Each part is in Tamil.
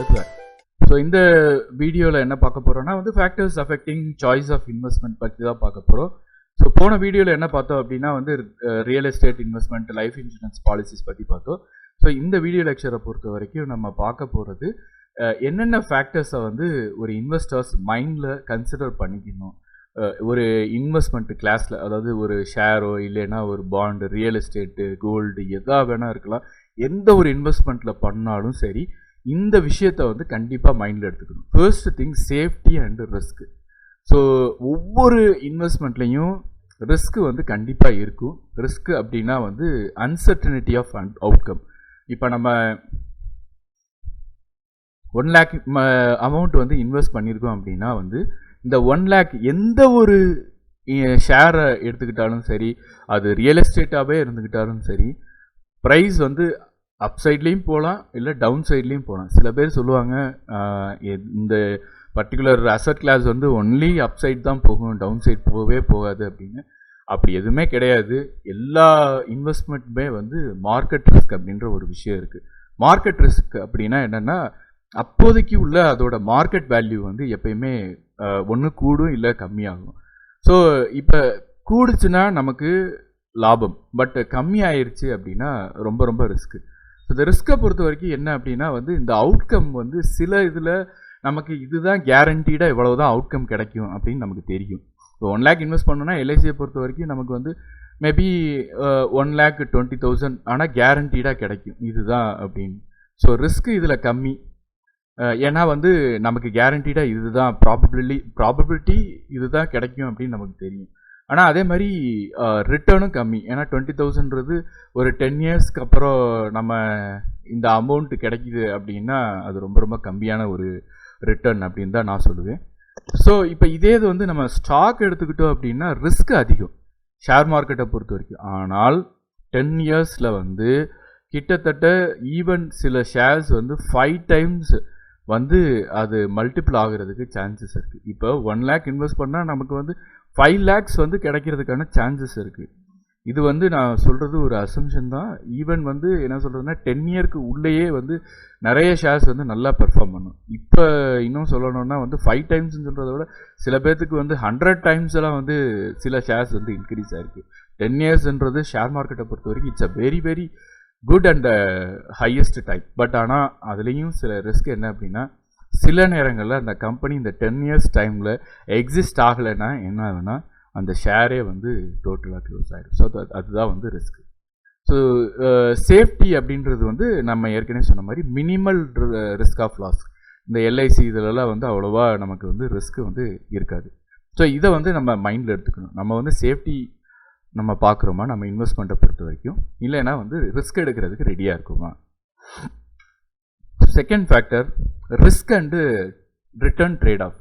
பேசுவேன். ஸோ இந்த வீடியோவில் என்ன பார்க்க போகிறோன்னா வந்து factors affecting choice of investment பற்றி தான் பார்க்க போகிறோம். ஸோ போன வீடியோவில் என்ன பார்த்தோம் அப்படின்னா வந்து real estate investment, life insurance policies பற்றி பார்த்தோம். ஸோ இந்த வீடியோ லெக்சரை பொறுத்த வரைக்கும் நம்ம பார்க்க போகிறது என்னென்ன ஃபேக்டர்ஸை வந்து ஒரு இன்வெஸ்டர்ஸ் மைண்டில் கன்சிடர் பண்ணிக்கணும் ஒரு இன்வெஸ்ட்மெண்ட் கிளாஸில். அதாவது ஒரு ஷேரோ இல்லைன்னா ஒரு பாண்டு, ரியல் எஸ்டேட்டு, கோல்டு, எதா வேணால் இருக்கலாம். எந்த ஒரு இன்வெஸ்ட்மெண்ட்டில் பண்ணாலும் சரி இந்த விஷயத்தை வந்து கண்டிப்பாக மைண்டில் எடுத்துக்கணும். First thing safety and risk. So ஒவ்வொரு இன்வெஸ்ட்மெண்ட்லேயும் ரிஸ்க்கு வந்து கண்டிப்பாக இருக்கும். ரிஸ்க்கு அப்படின்னா வந்து அன்சர்டனிட்டி ஆஃப் அவுட்கம். இப்போ நம்ம 1 lakh அமௌண்ட் வந்து இன்வெஸ்ட் பண்ணியிருக்கோம் அப்படின்னா வந்து இந்த 1 lakh எந்த ஒரு ஷேரை எடுத்துக்கிட்டாலும் சரி, அது ரியல் எஸ்டேட்டாகவே இருந்துக்கிட்டாலும் சரி, ப்ரைஸ் வந்து அப் சைட்லேயும் போகலாம் இல்லை டவுன் சைட்லேயும் போகலாம். சில பேர் சொல்லுவாங்க இந்த பர்டிகுலர் அசட் கிளாஸ் வந்து ஒன்லி அப் சைட் தான் போகும், டவுன் சைட் போகவே போகாது அப்படின்னு. அப்படி எதுவுமே கிடையாது. எல்லா இன்வெஸ்ட்மெண்ட்டுமே வந்து மார்க்கெட் ரிஸ்க் அப்படின்ற ஒரு விஷயம் இருக்குது. மார்க்கெட் ரிஸ்க் அப்படின்னா என்னென்னா அப்போதைக்கு உள்ள அதோட மார்க்கெட் வேல்யூ வந்து எப்பயுமே ஒன்று கூடும் இல்லை கம்மியாகும். ஸோ இப்போ கூடுச்சுன்னா நமக்கு லாபம், பட் கம்மி ஆயிடுச்சு அப்படின்னா ரொம்ப ரொம்ப ரிஸ்க்கு. ஸோ இந்த ரிஸ்க்கை பொறுத்த வரைக்கும் என்ன அப்படின்னா வந்து இந்த அவுட்கம் வந்து சில இதில் நமக்கு இதுதான் கேரண்டீடாக இவ்வளவு தான் அவுட்கம் கிடைக்கும் அப்படின்னு நமக்கு தெரியும். இப்போ 1 lakh இன்வெஸ்ட் பண்ணோன்னா எல்ஐசியை பொறுத்த வரைக்கும் நமக்கு வந்து மேபி 1,20,000 ஆனால் கேரண்டீடாக கிடைக்கும் இதுதான் அப்படின்னு. ஸோ ரிஸ்க்கு இதில் கம்மி. ஏன்னா வந்து நமக்கு கேரண்டீடாக இதுதான் ப்ராபபிலிட்டி இதுதான் கிடைக்கும் அப்படின்னு நமக்கு தெரியும். ஆனால் அதே மாதிரி ரிட்டர்னும் கம்மி. ஏன்னா 20,000ன்றது ஒரு 10 இயர்ஸ்க்கு அப்புறம் நம்ம இந்த அமௌண்ட் கிடைக்குது அப்படின்னா அது ரொம்ப ரொம்ப கம்மியான ஒரு ரிட்டர்ன் அப்படின்னு தான் நான் சொல்லுவேன். ஸோ இப்போ இதே இது வந்து நம்ம ஸ்டாக் எடுத்துக்கிட்டோம் அப்படின்னா ரிஸ்க் அதிகம் ஷேர் மார்க்கெட்டை பொறுத்த வரைக்கும். ஆனால் 10 இயர்ஸில் வந்து கிட்டத்தட்ட ஈவன் சில ஷேர்ஸ் வந்து 5 times வந்து அது மல்டிபிள் ஆகிறதுக்கு சான்சஸ் இருக்குது. இப்போ 1 lakh இன்வெஸ்ட் பண்ணால் நமக்கு வந்து 5 lakhs வந்து கிடைக்கிறதுக்கான சான்சஸ் இருக்குது. இது வந்து நான் சொல்கிறது ஒரு அசம்ஷன் தான். ஈவன் வந்து என்ன சொல்கிறதுனா 10 இயர்க்கு உள்ளேயே வந்து நிறைய ஷேர்ஸ் வந்து நல்லா பெர்ஃபார்ம் பண்ணும். இப்போ இன்னும் சொல்லணும்னா வந்து 5 timesன்னு சொல்கிறத விட சில பேர்த்துக்கு வந்து 100 times எல்லாம் வந்து சில ஷேர்ஸ் வந்து இன்க்ரீஸ் ஆகிருக்கு. 10 yearsன்றது ஷேர் மார்க்கெட்டை பொறுத்த வரைக்கும் it's a very very good and highest type. But ஆனால் அதுலேயும் சில ரிஸ்க் என்ன அப்படின்னா சில நேரங்களில் அந்த கம்பெனி இந்த 10 years டைமில் எக்ஸிஸ்ட் ஆகலைன்னா என்ன ஆகுனா அந்த ஷேரே வந்து டோட்டலாக க்ளோஸ் ஆகிடும். ஸோ அதுதான் வந்து ரிஸ்க். ஸோ சேஃப்டி அப்படின்றது வந்து நம்ம ஏற்கனவே சொன்ன மாதிரி மினிமல் ரிஸ்க் ஆஃப் லாஸ். இந்த எல்ஐசி இதிலெல்லாம் வந்து அவ்வளோவா நமக்கு வந்து ரிஸ்க்கு வந்து இருக்காது. ஸோ இதை வந்து நம்ம மைண்டில் எடுத்துக்கணும். நம்ம வந்து சேஃப்டி நம்ம பார்க்குறோமா நம்ம இன்வெஸ்ட்மெண்ட்டை பொறுத்த வரைக்கும், இல்லைன்னா வந்து ரிஸ்க் எடுக்கிறதுக்கு ரெடியாக இருக்குமா. Second factor risk and return trade off.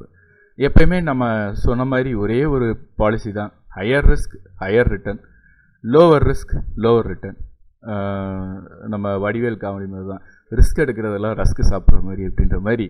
எப்பயுமே நம்ம சொன்ன மாதிரி ஒரே ஒரு பாலிசி தான், higher risk higher return, lower risk lower return. நம்ம வடிவேல் காமெடி மாதிரி தான், ரிஸ்க் எடுக்கிறதெல்லாம் ரஸ்க்கு சாப்பிட்ற மாதிரி அப்படின்ற மாதிரி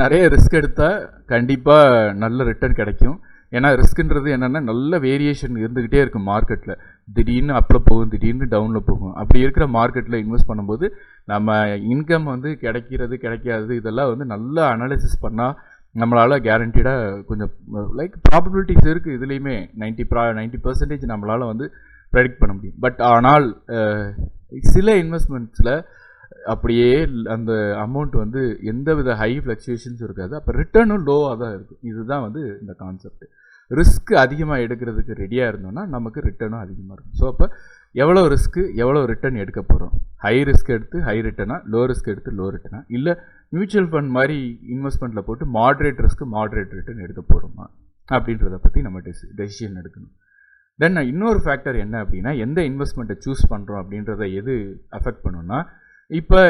நிறைய ரிஸ்க் எடுத்தால் கண்டிப்பாக நல்ல ரிட்டர்ன் கிடைக்கும். ஏன்னா ரிஸ்க்குன்றது என்னென்னா நல்ல வேரியேஷன் இருந்துக்கிட்டே இருக்கும் மார்க்கெட்டில். திடீர்னு அப்பில் போகும், திடீர்னு டவுனில் போகும். அப்படி இருக்கிற மார்க்கெட்டில் இன்வெஸ்ட் பண்ணும்போது நம்ம இன்கம் வந்து கிடைக்காது இதெல்லாம் வந்து நல்லா அனாலிசிஸ் பண்ணால் நம்மளால் கேரண்டீடாக கொஞ்சம் லைக் ப்ராபபிலிட்டிஸ் இருக்குது. இதுலேயுமே 90% நம்மளால் வந்து ப்ரெடிக்ட் பண்ண முடியும். பட் ஆனால் சில இன்வெஸ்ட்மெண்ட்ஸில் அப்படியே அந்த அமௌண்ட் வந்து எந்தவித ஹை ஃப்ளக்சுவேஷன்ஸும் இருக்காது. அப்போ ரிட்டர்னும் லோவாக தான் இருக்கும். இதுதான் வந்து இந்த கான்செப்ட். ரிஸ்க் அதிகமாக எடுக்கிறதுக்கு ரெடியாக இருந்தோம்னா நமக்கு ரிட்டர்னும் அதிகமாக இருக்கும். ஸோ அப்போ எவ்வளோ ரிஸ்க்கு எவ்வளோ ரிட்டர்ன் எடுக்க போகிறோம், ஹை ரிஸ்க் எடுத்து ஹை ரிட்டர்னா, லோ ரிஸ்க் எடுத்து லோ ரிட்டர்னா, இல்லை மியூச்சுவல் ஃபண்ட் மாதிரி இன்வெஸ்ட்மெண்ட்டில் போட்டு மாட்ரேட் ரிஸ்க்கு மாட்ரேட் ரிட்டர்ன் எடுக்க போகிறோமா அப்படின்றத பற்றி நம்ம டெசிஷன் எடுக்கணும். தென் இன்னொரு ஃபேக்டர் என்ன அப்படின்னா எந்த இன்வெஸ்ட்மெண்ட்டை சூஸ் பண்ணுறோம் அப்படின்றத எது அஃபெக்ட் பண்ணுன்னா இப்போ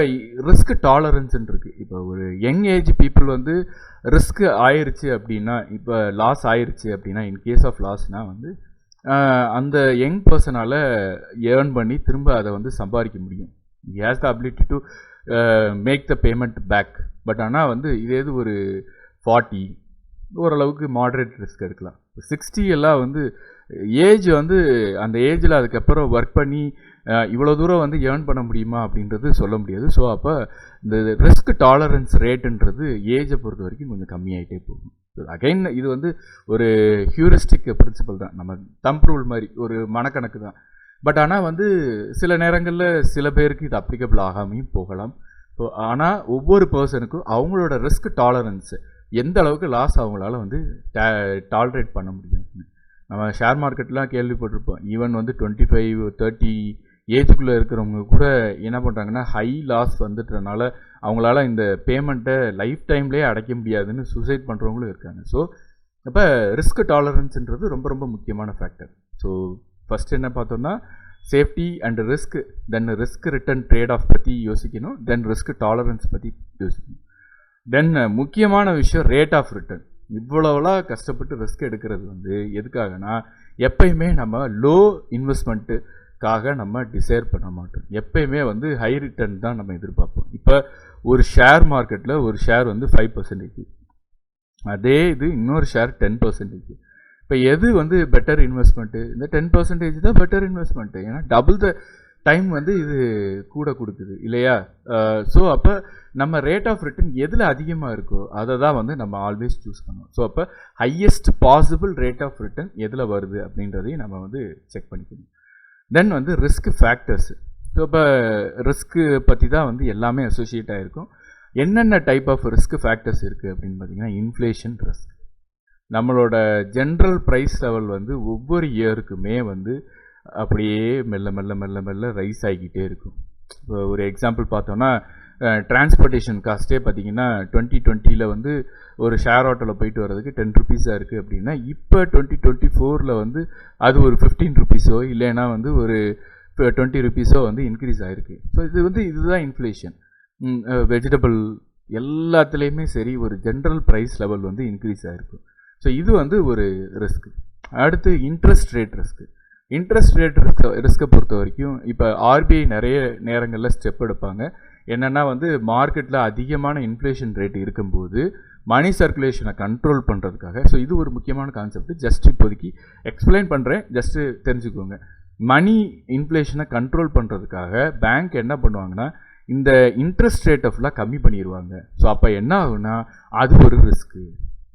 ரிஸ்க் டாலரன்ஸ்ன்னு இருக்குது. இப்போ ஒரு யங் ஏஜ் பீப்புள் வந்து ரிஸ்க்கு ஆயிடுச்சு அப்படின்னா, இப்போ லாஸ் ஆயிடுச்சு அப்படின்னா, இன் கேஸ் ஆஃப் லாஸ்னால் வந்து அந்த யங் பர்சனால் ஏர்ன் பண்ணி திரும்ப அதை வந்து சம்பாதிக்க முடியும். He has the ability to make the payment back. But ஆனால் வந்து இதே இது ஒரு 40 ஓரளவுக்கு மாடரேட் ரிஸ்க் எடுக்கலாம். 60 எல்லாம் வந்து ஏஜ் வந்து அந்த ஏஜில் அதுக்கப்புறம் ஒர்க் பண்ணி இவ்வளோ தூரம் வந்து ஏர்ன் பண்ண முடியுமா அப்படின்றது சொல்ல முடியாது. ஸோ அப்போ இந்த ரிஸ்க் டாலரன்ஸ் ரேட்டுன்றது ஏஜை பொறுத்த வரைக்கும் கொஞ்சம் கம்மியாகிட்டே போகும். அகைன் இது வந்து ஒரு ஹியூரிஸ்டிக் பிரின்சிபல் தான், நம்ம தம்ப் ரூல் மாதிரி ஒரு மனக்கணக்கு தான். பட் ஆனால் வந்து சில நேரங்களில் சில பேருக்கு இது அப்ளிகபிள் ஆகாமையும் போகலாம். ஸோ ஆனால் ஒவ்வொரு பர்சனுக்கும் அவங்களோட ரிஸ்க் டாலரன்ஸு எந்த அளவுக்கு லாஸ் அவங்களால வந்து டாலரேட் பண்ண முடியும். நம்ம ஷேர் மார்க்கெட்லாம் கேள்விப்பட்டிருப்போம். ஈவன் வந்து 25-30 ஏஜுக்குள்ளே இருக்கிறவங்க கூட என்ன பண்ணுறாங்கன்னா ஹை லாஸ் வந்துட்டனால அவங்களால இந்த பேமெண்ட்டை லைஃப் டைம்லேயே அடைக்க முடியாதுன்னு சூசைட் பண்ணுறவங்களும் இருக்காங்க. ஸோ அப்போ ரிஸ்க் டாலரன்ஸுன்றது ரொம்ப ரொம்ப முக்கியமான ஃபேக்டர். ஸோ ஃபஸ்ட் என்ன பார்த்தோம்னா safety and risk, then risk return trade off பற்றி யோசிக்கணும், தென் ரிஸ்க் டாலரன்ஸ் பற்றி யோசிக்கணும். தென் முக்கியமான விஷயம் ரேட் ஆஃப் ரிட்டர்ன். இவ்வளோலாம் கஷ்டப்பட்டு ரிஸ்க் எடுக்கிறது வந்து எதுக்காகனா எப்பயுமே நம்ம லோ இன்வெஸ்ட்மெண்ட்டுக்காக நம்ம டிசைர் பண்ண மாட்டோம். எப்பயுமே வந்து ஹை ரிட்டர்ன் தான் நம்ம எதிர்பார்ப்போம். இப்போ ஒரு ஷேர் மார்க்கெட்டில் ஒரு ஷேர் வந்து 5%, அதே இது இன்னொரு ஷேர் 10%. இப்போ எது வந்து பெட்டர் இன்வெஸ்ட்மெண்ட்டு? இந்த 10% தான் பெட்டர் இன்வெஸ்ட்மெண்ட்டு. ஏன்னா டபுள் த டைம் வந்து இது கூட கொடுக்குது இல்லையா? ஸோ அப்போ நம்ம ரேட் ஆஃப் ரிட்டர்ன் எதில் அதிகமாக இருக்கோ அதை தான் வந்து நம்ம ஆல்வேஸ் சூஸ் பண்ணுவோம். ஸோ அப்போ highest possible rate of return எதில் வருது அப்படின்றதையும் நம்ம வந்து செக் பண்ணிக்கணும். தென் வந்து ரிஸ்க் ஃபேக்டர்ஸு. ஸோ இப்போ ரிஸ்க்கு பற்றி தான் வந்து எல்லாமே அசோசியேட் ஆகிருக்கும். என்னென்ன டைப் ஆஃப் ரிஸ்க் ஃபேக்டர்ஸ் இருக்குது அப்படின்னு பார்த்தீங்கன்னா இன்ஃப்ளேஷன் ரிஸ்க். நம்மளோட ஜென்ரல் ப்ரைஸ் லெவல் வந்து ஒவ்வொரு இயருக்குமே வந்து அப்படியே மெல்ல மெல்ல மெல்ல மெல்ல ரைஸ் ஆகிக்கிட்டே இருக்கும். இப்போ ஒரு எக்ஸாம்பிள் பார்த்தோன்னா டிரான்ஸ்போர்ட்டேஷன் காஸ்ட்டே பார்த்தீங்கன்னா 2020 வந்து ஒரு ஷேர் ஆட்டோவில் போயிட்டு வர்றதுக்கு 10 ருபீஸாக இருக்குது அப்படின்னா இப்போ 2024 வந்து அது ஒரு 15 ருபீஸோ இல்லைன்னா வந்து ஒரு 20 ருபீஸோ வந்து இன்க்ரீஸ் ஆகிருக்கு. ஸோ இதுதான் இன்ஃப்ளேஷன். வெஜிடபிள் எல்லாத்துலேயுமே சரி ஒரு ஜென்ரல் ப்ரைஸ் லெவல் வந்து இன்க்ரீஸ் ஆகிருக்கும். ஸோ இது வந்து ஒரு ரிஸ்க்கு. அடுத்து interest rate risk. Interest rate ரிஸ்க்கை பொறுத்த வரைக்கும் இப்போ ஆர்பிஐ நிறைய நேரங்களில் ஸ்டெப் எடுப்பாங்க. என்னென்னா வந்து மார்க்கெட்டில் அதிகமான இன்ஃப்ளேஷன் ரேட் இருக்கும்போது மணி சர்க்குலேஷனை கண்ட்ரோல் பண்ணுறதுக்காக. ஸோ இது ஒரு முக்கியமான கான்செப்ட். ஜஸ்ட் இப்போதைக்கு எக்ஸ்பிளைன் பண்ணுறேன், ஜஸ்ட்டு தெரிஞ்சுக்கோங்க. மணி இன்ஃப்ளேஷனை கண்ட்ரோல் பண்ணுறதுக்காக பேங்க் என்ன பண்ணுவாங்கன்னா இந்த இன்ட்ரெஸ்ட் ரேட்டை ஃபுல்லாக கம்மி பண்ணிடுவாங்க. ஸோ அப்போ என்ன ஆகுனா அது ஒரு risk.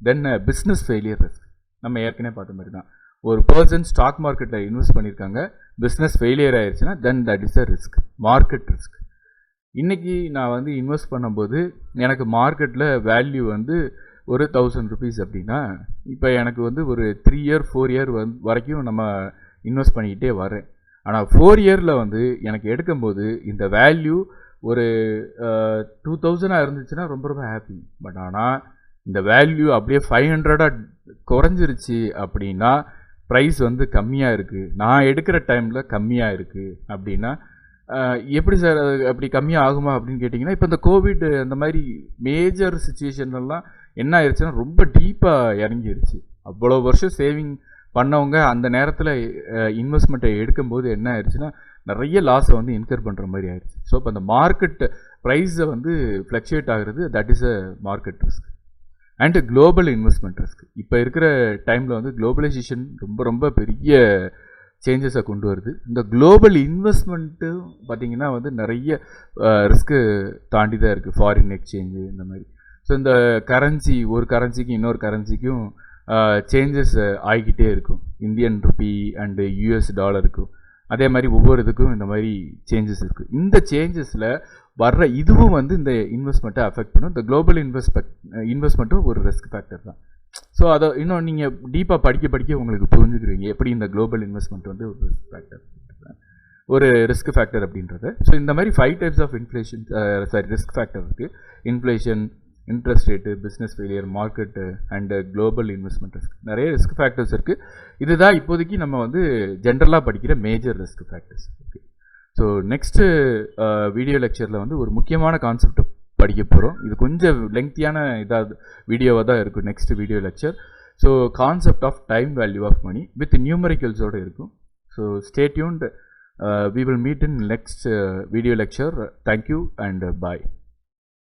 Then business failure risk. நம்ம ஏற்கனவே பார்த்த மாதிரி தான், ஒரு பர்சன் ஸ்டாக் மார்க்கெட்டில் இன்வெஸ்ட் பண்ணியிருக்காங்க, பிஸ்னஸ் ஃபெயிலியர் ஆயிடுச்சுன்னா then that is a risk, market risk. இன்றைக்கி நான் வந்து இன்வெஸ்ட் பண்ணும்போது எனக்கு மார்க்கெட்டில் வேல்யூ வந்து ஒரு 1000 ருபீஸ் அப்படின்னா இப்போ எனக்கு வந்து ஒரு 3 இயர் 4 இயர் வரைக்கும் நம்ம இன்வெஸ்ட் பண்ணிக்கிட்டே வரேன். ஆனால் 4 இயரில் வந்து எனக்கு எடுக்கும்போது இந்த வேல்யூ ஒரு 2000 இருந்துச்சுன்னா ரொம்ப ரொம்ப ஹாப்பி. பட் ஆனால் இந்த வேல்யூ அப்படியே 500 குறைஞ்சிருச்சு அப்படின்னா ப்ரைஸ் வந்து கம்மியாக இருக்குது, நான் எடுக்கிற டைமில் கம்மியாக இருக்குது அப்படின்னா எப்படி சார் அது அப்படி கம்மியாக ஆகுமா அப்படின்னு கேட்டிங்கன்னா, இப்போ இந்த கோவிட் அந்த மாதிரி மேஜர் சுச்சுவேஷன்லாம் என்ன ஆயிடுச்சுன்னா ரொம்ப டீப்பாக இறங்கிருச்சு. அவ்வளோ வருஷம் சேவிங் பண்ணவங்க அந்த நேரத்தில் இன்வெஸ்ட்மெண்ட்டை எடுக்கும்போது என்ன ஆயிடுச்சுன்னா நிறைய லாஸை வந்து இன்கர் பண்ணுற மாதிரி ஆயிடுச்சு. ஸோ இப்போ அந்த மார்க்கெட் ப்ரைஸை வந்து ஃப்ளக்சுவேட் ஆகுறது that is a market risk. And global investment risk. இப்போ இருக்கிற டைமில் வந்து குளோபலைசேஷன் ரொம்ப ரொம்ப பெரிய சேஞ்சஸை கொண்டு வருது. இந்த குளோபல் இன்வெஸ்ட்மெண்ட்டு பார்த்திங்கன்னா வந்து நிறைய ரிஸ்க்கு தாண்டி தான் இருக்குது. ஃபாரின் எக்ஸ்சேஞ்சு இந்த மாதிரி. ஸோ இந்த கரன்சி ஒரு கரன்சிக்கும் இன்னொரு கரன்சிக்கும் சேஞ்சஸ் ஆகிக்கிட்டே இருக்கும். இந்தியன் ருப்பி அண்டு யூஎஸ் டாலருக்கும் அதே மாதிரி ஒவ்வொரு இதுக்கும் இந்த மாதிரி சேஞ்சஸ் இருக்குது. இந்த சேஞ்சஸில் வர்ற இதுவும் வந்து இந்த இன்வெஸ்ட்மெண்ட்டை அஃபெக்ட் பண்ணும். இந்த குளோபல் இன்வெஸ்ட்மெண்ட்டும் ஒரு ரிஸ்க் ஃபேக்டர் தான். ஸோ அதை இன்னும் நீங்கள் டீப்பாக படிக்க உங்களுக்கு புரிஞ்சுக்கிறீங்க எப்படி இந்த குளோபல் இன்வெஸ்ட்மெண்ட் வந்து ஒரு ரிஸ்க் ஃபேக்டர் ரிஸ்க் ஃபேக்டர் அப்படின்றத. ஸோ இந்த மாதிரி 5 டைப்ஸ் ஆஃப் ரிஸ்க் ஃபேக்டர் இருக்குது. Inflation, interest rate, business failure, market and global investment risk. நிறைய ரிஸ்க் ஃபேக்டர்ஸ் இருக்குது. இதுதான் இப்போதைக்கு நம்ம வந்து ஜென்ரலாக படிக்கிற major risk factors. Okay, so next video லெக்சரில் வந்து ஒரு முக்கியமான கான்செப்ட் படிக்க போகிறோம். இது கொஞ்சம் லெங்க்தியான வீடியோவாக தான் இருக்கும் next video lecture. So concept of time value of money with நியூமரிக்கல்ஸோடு இருக்கும். So stay tuned. We will meet in next video lecture. Thank you and bye.